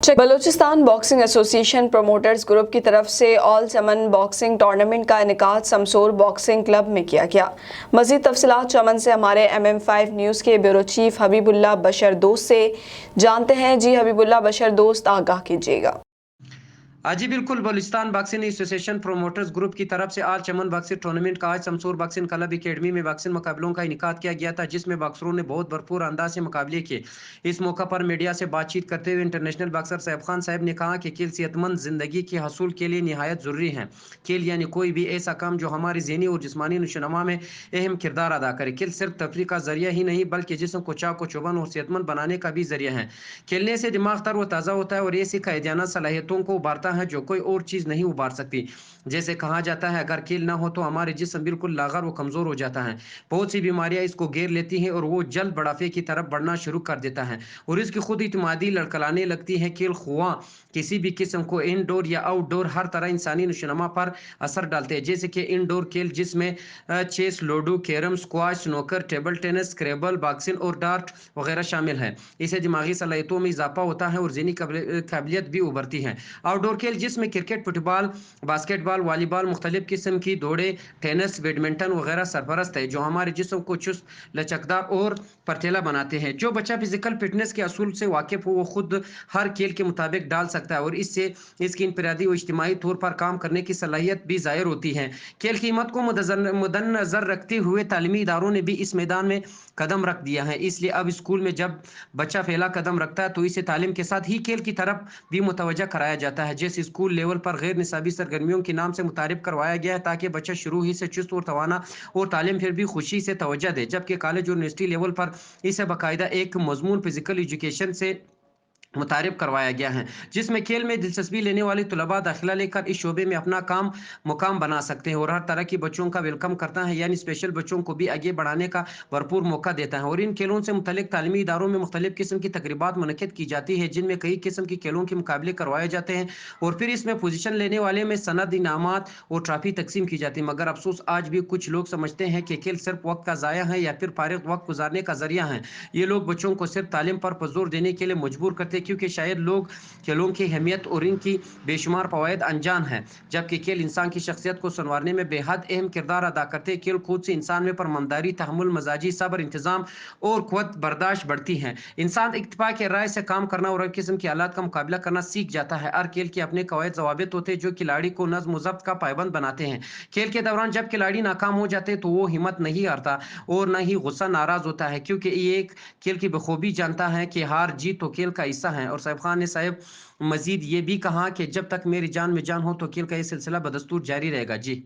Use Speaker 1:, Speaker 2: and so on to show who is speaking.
Speaker 1: Balochistan boxing association promoters group की तरफ से ऑल चमन बॉक्सिंग टूर्नामेंट का इनेकाद समसूर बॉक्सिंग क्लब में किया गया। मज़ीद तफसीलात चमन से हमारे MM5 न्यूज़ के ब्यूरो चीफ हबीबुल्लाह बशर दोस्त से जानते हैं। जी हबीबुल्लाह बशर दोस्त, आगाह कीजिएगा।
Speaker 2: जी बिल्कुल, Balochistan boxing association promoters group की तरफ से आल चमन बॉक्सिंग टूर्नामेंट का आज समसूर बॉक्सिंग क्लब एकेडमी में बॉक्सिंग मुकाबलों का इनेकाद किया गया था, जिसमें बॉक्सरों ने बहुत भरपूर अंदाज से मुकाबले किए। इस मौका पर मीडिया से बातचीत करते हुए इंटरनेशनल बॉक्सर साहिब खान साहब ने कहा कि खेल सेहतमंद जिंदगी के हसूल के लिए निहायत ज़रूरी है। खेल यानी कोई भी ऐसा काम जो हमारी ज़हनी और जिस्मानी नशोनुमा में अहम किरदार अदा करे। खेल सिर्फ तफरीह का जरिया ही नहीं बल्कि जिस्म को चाक व चौबंद और सेहतमंद बनाने का भी जरिया है। खेलने से दिमाग तर व ताज़ा होता है और ऐसी कायदाना सलाहियतों को उभारता है जो कोई और चीज़ नहीं उभार सकती। जैसे कहा जाता है, अगर खेल ना हो तो हमारे जिस्म बिल्कुल लागर व कमज़ोर हो जाता है। बहुत सी बीमारियां इसको घेर लेती हैं और वो जल्द बढ़ापे की तरफ बढ़ना शुरू कर देता है और इसकी खुद इत्मीदी लड़खड़ाने लगती है। खेल खुआ किसी भी किस्म को इनडोर या आउटडोर हर तरह इंसानी नशोनुमा पर असर डालते हैं। जैसे कि इनडोर खेल जिसमें chess, ludo, carrom, squash, snooker, table tennis, scrabble, boxing और डार्ट वगैरह शामिल है। इससे दिमागी सलाहियतों में इजाफा होता है और ज़हनी काबिलियत भी उभरती है। आउटडोर खेल जिसमें क्रिकेट, फुटबॉल, बास्केटबॉल, वॉलीबॉल, मुख्तलिफ किस्म की दौड़े, टेनिस, बैडमिंटन वगैरह सरफरस्त है, जो हमारे जिस्म को चुस्त, लचकदार और फर्तीला बनाते हैं। जो बच्चा फिजिकल फिटनेस के असूल से वाकिफ हो वो खुद हर खेल के मुताबिक डाल सकता है और इससे इसकी इनफरादी और इज्तिमाई तौर पर काम करने की सलाहियत भी ज़ाहिर होती है। खेल कीमत को मद्देनजर रखते हुए तालीमी इदारों ने भी इस मैदान में कदम रख दिया है। इसलिए अब स्कूल में जब बच्चा पहला कदम रखता है तो इसे तालीम के साथ ही खेल की तरफ भी मुतवज्जा कराया जाता है। जैसे स्कूल लेवल पर गैर निसाबी सरगर्मियों के नाम से मुतारिफ करवाया गया है ताकि बच्चा शुरू ही से चुस्त और तवाना और तालीम फिर भी खुशी से तवज्जो दे। जबकि कॉलेज और यूनिवर्सिटी लेवल पर इसे बाकायदा एक मजमून फिजिकल एजुकेशन से मुतारिफ करवाया गया है, जिसमें खेल में दिलचस्पी लेने वाले तलबा दाखिला लेकर इस शोबे में अपना काम मुकाम बना सकते हैं और हर तरह के बच्चों का वेलकम करता है, यानी स्पेशल बच्चों को भी आगे बढ़ाने का भरपूर मौका देता है। और इन खेलों से मुतल्लिक तालीमी इदारों में मुख्तलिफ किस्म की तकरीबात मुनक्किद की जाती है, जिनमें कई किस्म के खेलों के मुकाबले करवाए जाते हैं और फिर इसमें पोजीशन लेने वाले में सनद, इनामात और ट्रॉफी तकसीम की जाती है। मगर अफसोस आज भी कुछ लोग समझते हैं कि खेल सिर्फ वक्त का ज़ाया है या फिर फारिग वक्त गुजारने का जरिया है। ये लोग बच्चों को सिर्फ तालीम पर जोर देने के लिए मजबूर करते हैं, क्योंकि शायद लोग खेलों की अहमियत और इनकी बेशुमार फवायद अनजान है। जबकि खेल इंसान की शख्सियत को संवारने में बेहद अहम किरदार अदा करते हैं। खेल कूद से इंसान में परमंदारी, तहम्मुल, मजाजी, सब्र, इंतजाम और क़ुव्वत बर्दाश्त बढ़ती है। इंसान इत्तेफाक के राय से काम करना और हर किस्म की हालात का मुकाबला करना सीख जाता है। हर खेल के अपने कवायद ज़वाबित होते हैं जो खिलाड़ी को नज़्म व ज़ब्त का पाबंद बनाते हैं। खेल के दौरान जब खिलाड़ी नाकाम हो जाते हैं तो वो हिम्मत नहीं हारता और न ही गुस्सा नाराज होता है, क्योंकि ये एक खेल की बखूबी जानता है कि हार जीत तो खेल का हिस्सा है। और साहिब खान ने साहब मजीद ये भी कहा कि जब तक मेरी जान में जान हो तो खेल का ये सिलसिला बदस्तूर जारी रहेगा। जी।